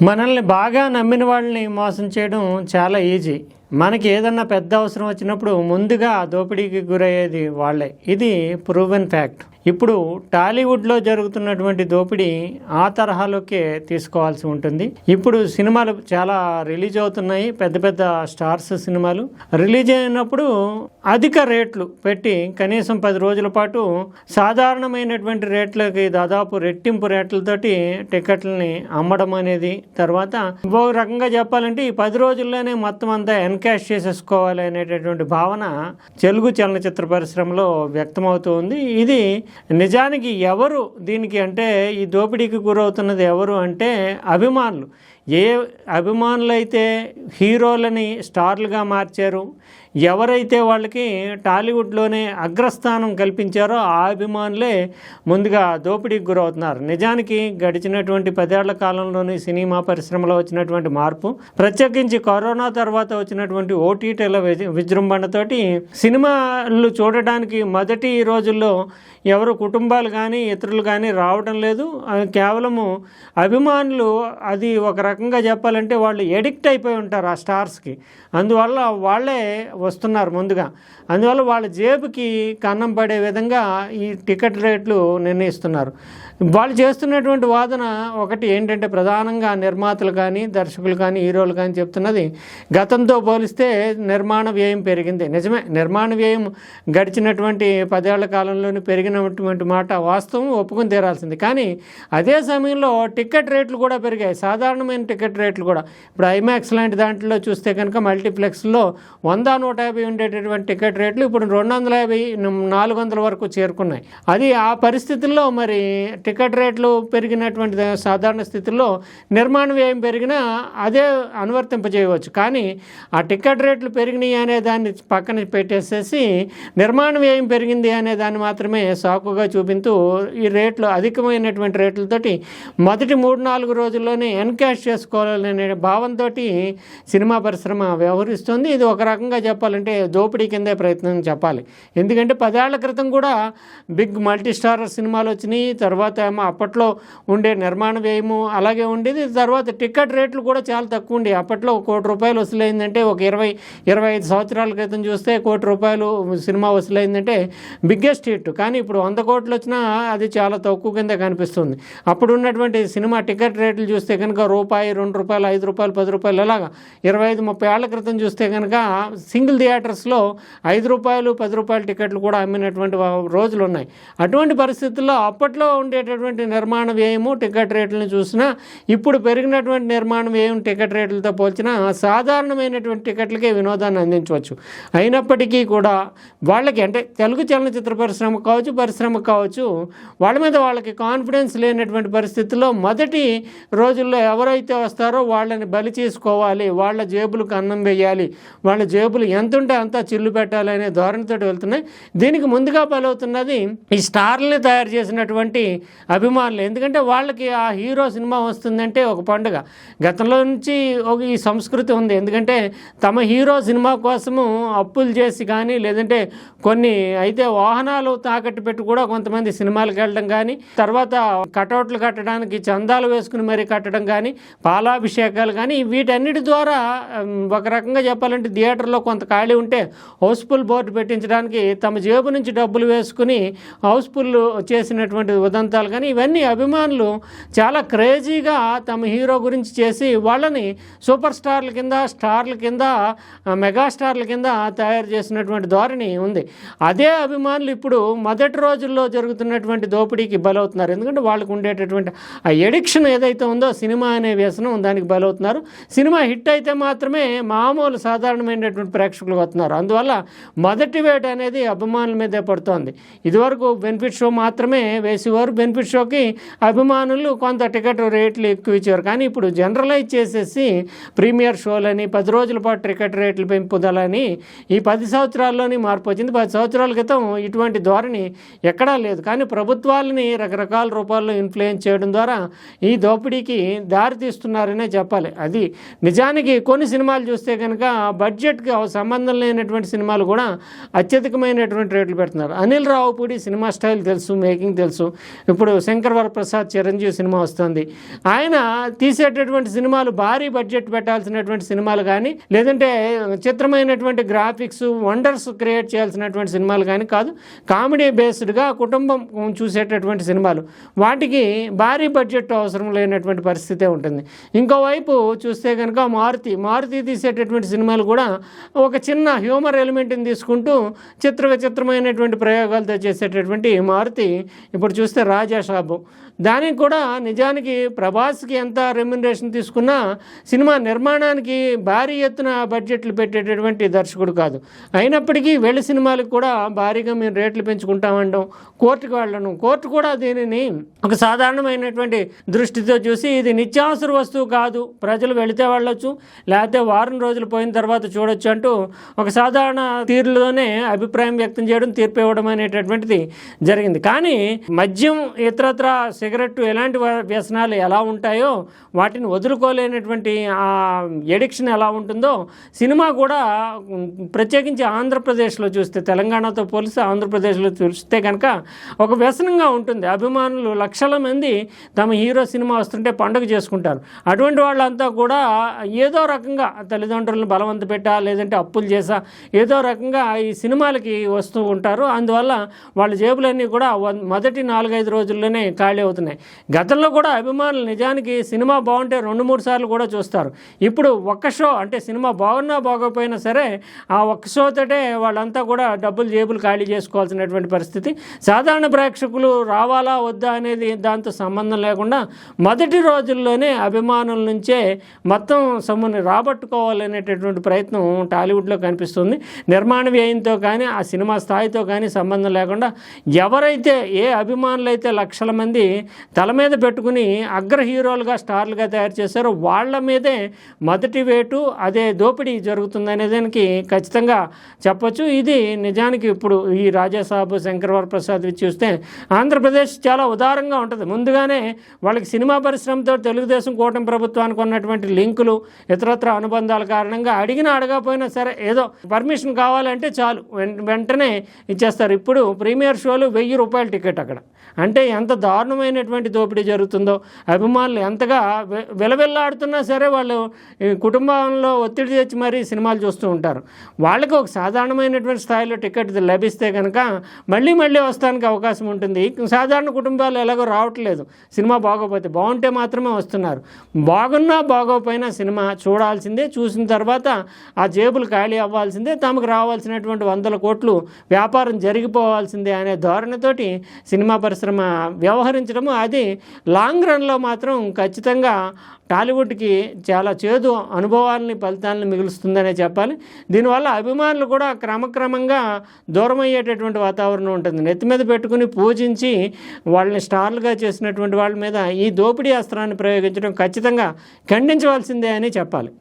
మనల్ని బాగా నమ్మిన వాళ్ళని మోసం చేయడం చాలా ఈజీ. మనకి ఏదన్నా పెద్ద అవసరం వచ్చినప్పుడు ముందుగా దోపిడీకి గురయ్యేది వాళ్ళే. ఇది ప్రూవెన్ ఫ్యాక్ట్. ఇప్పుడు టాలీవుడ్లో జరుగుతున్నటువంటి దోపిడీ ఆ తరహాలోకే తీసుకోవాల్సి ఉంటుంది. ఇప్పుడు సినిమాలు చాలా రిలీజ్ అవుతున్నాయి, పెద్ద పెద్ద స్టార్స్ సినిమాలు రిలీజ్ అయినప్పుడు అధిక రేట్లు పెట్టి కనీసం 10 రోజుల పాటు సాధారణమైనటువంటి రేట్లకి దాదాపు రెట్టింపు రేట్లతోటి టికెట్లని అమ్మడం అనేది, తర్వాత ఇంకో రకంగా చెప్పాలంటే ఈ 10 రోజుల్లోనే మొత్తం అంతా ఎన్కాష్ చేసేసుకోవాలి అనేటటువంటి భావన తెలుగు చలనచిత్ర పరిశ్రమలో వ్యక్తమవుతుంది. ఇది నిజానికి ఎవరు దీనికి అంటే ఈ దోపిడీకి గురవుతున్నది ఎవరు అంటే అభిమానులు. ఏ అభిమానులైతే హీరోలని స్టార్లుగా మార్చారు, ఎవరైతే వాళ్ళకి టాలీవుడ్లోనే అగ్రస్థానం కల్పించారో ఆ అభిమానులే ముందుగా దోపిడీకి గురవుతున్నారు. నిజానికి గడిచినటువంటి 10 ఏళ్ల కాలంలోని సినిమా పరిశ్రమలో వచ్చినటువంటి మార్పు, ప్రత్యేకించి కరోనా తర్వాత వచ్చినటువంటి ఓటీటీల విజృంభణతోటి సినిమాలు చూడడానికి మొదటి రోజుల్లో ఎవరు కుటుంబాలు కానీ ఇతరులు కానీ రావడం లేదు. కేవలము అభిమానులు, అది ఒక రకంగా చెప్పాలంటే వాళ్ళు ఎడిక్ట్ అయిపోయి ఉంటారు ఆ స్టార్స్కి. అందువల్ల వాళ్ళే వస్తున్నారు ముందుగా. అందువల్ల వాళ్ళ జేబుకి కన్నం పడే విధంగా ఈ టికెట్ రేట్లు నిర్ణయిస్తున్నారు. వాళ్ళు చేస్తున్నటువంటి వాదన ఒకటి ఏంటంటే, ప్రధానంగా నిర్మాతలు కానీ దర్శకులు కానీ హీరోలు కానీ చెప్తున్నది, గతంతో పోలిస్తే నిర్మాణ వ్యయం పెరిగింది. నిజమే, నిర్మాణ వ్యయం గడిచినటువంటి 10 ఏళ్ల కాలంలోనే పెరిగినటువంటి మాట వాస్తవం, ఒప్పుకొని తీరాల్సింది. కానీ అదే సమయంలో టికెట్ రేట్లు కూడా పెరిగాయి, సాధారణమైన టికెట్ రేట్లు కూడా. ఇప్పుడు ఐమాక్స్ లాంటి దాంట్లో చూస్తే కనుక మల్టీప్లెక్స్లో 100-150 ఉండేటటువంటి టికెట్ రేట్లు ఇప్పుడు 250-400 వరకు చేరుకున్నాయి. అది ఆ పరిస్థితుల్లో మరి టికెట్ రేట్లు పెరిగినటువంటి సాధారణ స్థితుల్లో నిర్మాణ వ్యయం పెరిగినా అదే అనువర్తింపజేయవచ్చు. కానీ ఆ టికెట్ రేట్లు పెరిగినాయి అనే దాన్ని పక్కన పెట్టేసేసి నిర్మాణ వ్యయం పెరిగింది అనే దాన్ని మాత్రమే సాకుగా చూపించూ ఈ రేట్లు, అధికమైనటువంటి రేట్లతోటి మొదటి 3-4 రోజుల్లోనే ఎన్కాష్ చేసుకోవాలనే భావంతో సినిమా పరిశ్రమ వ్యవహరిస్తుంది. ఇది ఒక రకంగా చెప్పాలంటే దోపిడీ కిందే ప్రయత్నం చెప్పాలి. ఎందుకంటే 10 ఏళ్ల క్రితం కూడా బిగ్ మల్టీ స్టార్ సినిమాలు వచ్చినాయి. తర్వాత ఏమో అప్పట్లో ఉండే నిర్మాణ వ్యయము అలాగే ఉండేది. తర్వాత టికెట్ రేట్లు కూడా చాలా తక్కువ ఉండేవి. అప్పట్లో ₹1 కోటి వసూలైందంటే ఒక 20-25 సంవత్సరాల క్రితం చూస్తే ₹1 కోటి సినిమా వసూలైందంటే బిగ్గెస్ట్ హిట్. కానీ ఇప్పుడు 100 కోట్లు వచ్చినా అది చాలా తక్కువ కింద కనిపిస్తుంది. అప్పుడు ఉన్నటువంటి సినిమా టికెట్ రేట్లు చూస్తే కనుక ₹1, ₹2, ₹5, ₹10 అలాగా 25-30 ఏళ్ల క్రితం చూస్తే కనుక సింగిల్ థియేటర్స్లో ₹5, ₹10 టికెట్లు కూడా అమ్మినటువంటి రోజులు ఉన్నాయి. అటువంటి పరిస్థితుల్లో అప్పట్లో ఉండేటటువంటి నిర్మాణ వ్యయము టికెట్ రేట్లను చూసినా ఇప్పుడు పెరిగినటువంటి నిర్మాణ వ్యయం టికెట్ రేట్లతో పోల్చినా సాధారణమైనటువంటి టికెట్లకే వినోదాన్ని అందించవచ్చు. అయినప్పటికీ కూడా వాళ్ళకి, అంటే తెలుగు చలనచిత్ర పరిశ్రమ కావచ్చు, వాళ్ళ మీద వాళ్ళకి కాన్ఫిడెన్స్ లేనటువంటి పరిస్థితుల్లో మొదటి రోజుల్లో ఎవరైతే వస్తారో వాళ్ళని బలి చేసుకోవాలి, వాళ్ళ జేబులకు అన్నం వేయాలి, వాళ్ళ జేబులు ఎంత ఉంటే అంతా చిల్లు పెట్టాలి అనే ధోరణితో వెళ్తున్నాయి. దీనికి ముందుగా బలవుతున్నది ఈ స్టార్లని తయారు చేసినటువంటి అభిమానులు. ఎందుకంటే వాళ్ళకి ఆ హీరో సినిమా వస్తుందంటే ఒక పండుగ. గతంలో నుంచి ఈ సంస్కృతి ఉంది. ఎందుకంటే తమ హీరో సినిమా కోసము అప్పులు చేసి కానీ, లేదంటే కొన్ని అయితే వాహనాలు తాకట్టు పెట్టి కూడా కొంతమంది సినిమాలకు వెళ్ళడం కానీ, తర్వాత కటౌట్లు కట్టడానికి చందాలు వేసుకుని మరీ కట్టడం కానీ, పాలాభిషేకాలు కానీ, వీటన్నిటి ద్వారా ఒక రకంగా చెప్పాలంటే థియేటర్లో కొంత ఖాళీ ఉంటే హౌస్ఫుల్ బోర్డు పెట్టించడానికి తమ జేబు నుంచి డబ్బులు వేసుకుని హౌస్ఫుల్ చేసినటువంటి ఉదంతాలు కానీ, ఇవన్నీ అభిమానులు చాలా క్రేజీగా తమ హీరో గురించి చేసి వాళ్ళని సూపర్ స్టార్ల కింద మెగాస్టార్ల కింద తయారు చేసినటువంటి ధోరణి ఉంది. అదే అభిమానులు ఇప్పుడు మొదటి రోజుల్లో జరుగుతున్నటువంటి దోపిడీకి బలవుతున్నారు. ఎందుకంటే వాళ్ళకు ఉండేటటువంటి ఆ ఎడిక్షన్ ఏదైతే ఉందో, సినిమా అనే వ్యసనం, దానికి బలవుతున్నారు. సినిమా హిట్ అయితే మాత్రమే మామూలు సాధారణమైనటువంటి ప్రేక్షకులు వస్తున్నారు. అందువల్ల మొదటి వేట అనేది అభిమానుల మీదే పడుతోంది. ఇదివరకు బెనిఫిట్ షో మాత్రమే వేసేవారు. బెనిఫిట్ షోకి అభిమానులు కొంత టికెట్ రేట్లు ఎక్కువ ఇచ్చేవారు. కానీ ఇప్పుడు జనరలైజ్ చేసేసి ప్రీమియర్ షోలని 10 రోజుల పాటు టికెట్ రేట్లు పెంపుదలని ఈ 10 సంవత్సరాల్లోనే మార్పు వచ్చింది. 10 సంవత్సరాల క్రితం ఇటువంటి ధోరణి ఎక్కడా లేదు. కానీ ప్రభుత్వాలని రకరకాల రూపాల్లో ఇన్ఫ్లుయెన్స్ చేయడం ద్వారా ఈ దోపిడీకి దారి తీస్తున్నారనే చెప్పాలి. అది నిజానికి కొన్ని సినిమాలు చూస్తే కనుక బడ్జెట్కి సంబంధం లేనటువంటి సినిమాలు కూడా అత్యధికమైనటువంటి రేట్లు పెడుతున్నారు. అనిల్ రావుపూడి సినిమా స్టైల్ తెలుసు, మేకింగ్ తెలుసు. ఇప్పుడు శంకర్ వరప్రసాద్ చిరంజీవి సినిమా వస్తుంది. ఆయన తీసేటటువంటి సినిమాలు భారీ బడ్జెట్ పెట్టాల్సినటువంటి సినిమాలు కానీ, లేదంటే చిత్రమైనటువంటి గ్రాఫిక్స్ వండర్స్ క్రియేట్ చేయాల్సినటువంటి సినిమాలు కానీ కాదు, కామెడీ బేస్డ్గా కుటుంబం చూసేటటువంటి సినిమాలు. వాటికి భారీ బడ్జెట్ అవసరం లేనటువంటి పరిస్థితే ఉంటుంది. ఇంకోవైపు చూస్తే కనుక మారుతి తీసేటటువంటి సినిమాలు కూడా ఒక చిన్న హ్యూమర్ ఎలిమెంట్ని తీసుకుంటూ విచిత్రమైనటువంటి ప్రయోగాలతో చేసేటటువంటి మారుతి. ఇప్పుడు చూస్తే రాజా సాబు, దానికి కూడా నిజానికి ప్రభాస్కి ఎంత రెమ్యునరేషన్ తీసుకున్నా సినిమా నిర్మాణానికి భారీ ఎత్తున బడ్జెట్లు పెట్టేటటువంటి దర్శకుడు కాదు. అయినప్పటికీ వెళ్ళి సినిమాలకు కూడా భారీగా మేము రేట్లు పెంచుకుంటామంటాం, కోర్టుకు వెళ్ళడం. కోర్టు కూడా దీనిని ఒక సాధారణమైనటువంటి దృష్టితో చూసి ఇది నిత్యావసర వస్తువు కాదు, ప్రజలు వెళితే వెళ్ళొచ్చు, లేకపోతే వారం రోజులు పోయిన తర్వాత చూడొచ్చు అంటూ ఒక సాధారణ తీరులోనే అభిప్రాయం వ్యక్తం చేయడం, తీర్పు ఇవ్వడం అనేటటువంటిది జరిగింది. కానీ మద్యం, ఇతరత్ర సిగరెట్ ఎలాంటి వ్యసనాలు ఎలా ఉంటాయో వాటిని వదులుకోలేనటువంటి ఆ ఎడిక్షన్ ఎలా ఉంటుందో సినిమా కూడా, ప్రత్యేకించి ఆంధ్రప్రదేశ్లో చూస్తే, తెలంగాణతో పోలిస్తే ఆంధ్రప్రదేశ్లో చూస్తే కనుక ఒక వ్యసనంగా ఉంటుంది. అభిమానులు లక్షల మంది తమ హీరో సినిమా వస్తుంటే పండుగ చేసుకుంటారు. అటువంటి వాళ్ళంతా కూడా ఏదో రకంగా తల్లిదండ్రులను బలవంత పెట్టా, లేదంటే అప్పులు చేసా, ఏదో రకంగా ఈ సినిమాలకి వస్తూ ఉంటారు. అందువల్ల వాళ్ళ జేబులన్నీ కూడా మొదటి 4-5 రోజుల్లోనే ఖాళీ అవుతున్నాయి. గతంలో కూడా అభిమానులు నిజానికి సినిమా బాగుంటే 2-3 సార్లు కూడా చూస్తారు. ఇప్పుడు ఒక్క షో, అంటే సినిమా బాగున్నా బాగోపోయినా సరే ఆ ఒక్క షోతోటే వాళ్ళంతా కూడా డబ్బులు జేబులు ఖాళీ చేసుకోవాల్సినటువంటి పరిస్థితి. సాధారణ ప్రేక్షకులు రావాలా వద్దా అనేది దాంతో సంబంధం లేకుండా మొదటి రోజుల్లోనే అభిమానుల నుంచే మొత్తం సొమ్ముని రాబట్టుకోవాలనేటటువంటి ప్రయత్నం టాలీవుడ్లో కనిపిస్తుంది. నిర్మాణ వ్యయంతో కానీ ఆ సినిమా స్థాయితో కానీ సంబంధం లేకుండా ఎవరైతే, ఏ అభిమానులు అయితే లక్షల మంది తల మీద పెట్టుకుని అగ్ర హీరోలుగా, స్టార్లుగా తయారు చేశారో వాళ్ళ మీదే మొదటి వేటు, అదే దోపిడీ జరుగుతుందనే దానికి ఖచ్చితంగా చెప్పొచ్చు. ఇది నిజానికి ఇప్పుడు ఈ రాజాసాబు, శంకర్ వరప్రసాద్ చూస్తే ఆంధ్రప్రదేశ్ చాలా ఉదారంగా ఉంటుంది. ముందుగానే వాళ్ళకి సినిమా పరిశ్రమతో తెలుగుదేశం కూటమి ప్రభుత్వానికి ఉన్నటువంటి లింకులు, ఇతరత్ర అనుబంధాల కారణంగా అడగకపోయినా సరే ఏదో పర్మిషన్ కావాలంటే చాలు వెంటనే ఇచ్చేస్తారు. ఇప్పుడు ప్రీమియర్ షోలు 1000 రూపాయల టికెట్ అక్కడ. అంటే ఎంత దారుణమైనటువంటి దోపిడీ జరుగుతుందో, అభిమానులు ఎంతగా విలవిల్లాడుతున్నా సరే వాళ్ళు కుటుంబంలో ఒత్తిడి తెచ్చి మరీ సినిమాలు చూస్తూ ఉంటారు. వాళ్ళకి ఒక సాధారణమైనటువంటి స్థాయిలో టికెట్ లభిస్తే కనుక మళ్ళీ వస్తానికి అవకాశం ఉంటుంది. సాధారణ కుటుంబాలు ఎలాగో రావట్లేదు, సినిమా బాగోపోతే. బాగుంటే మాత్రమే వస్తున్నారు. బాగున్నా బాగోపోయినా సినిమా చూడాల్సిందే, చూసిన తర్వాత ఆ జేబులు ఖాళీ అవ్వాల్సిందే, తమకు రావాల్సినటువంటి 100 కోట్లు వ్యాపారం జరిగిపోవాల్సిందే అనే ధోరణితోటి సినిమా పరిశ్రమ వ్యవహరించడము, అది లాంగ్ రన్లో మాత్రం ఖచ్చితంగా టాలీవుడ్కి చాలా చేదు అనుభవాలని, ఫలితాలను మిగులుస్తుందనే చెప్పాలి. దీనివల్ల అభిమానులు కూడా క్రమక్రమంగా దూరం అయ్యేటటువంటి వాతావరణం ఉంటుంది. నెత్తి మీద పెట్టుకుని పూజించి వాళ్ళని స్టార్లుగా చేసినటువంటి వాళ్ళ మీద ఈ దోపిడీ అస్త్రాన్ని ప్రయోగించడం ఖచ్చితంగా ఖండించవలసిందే అని చెప్పాలి.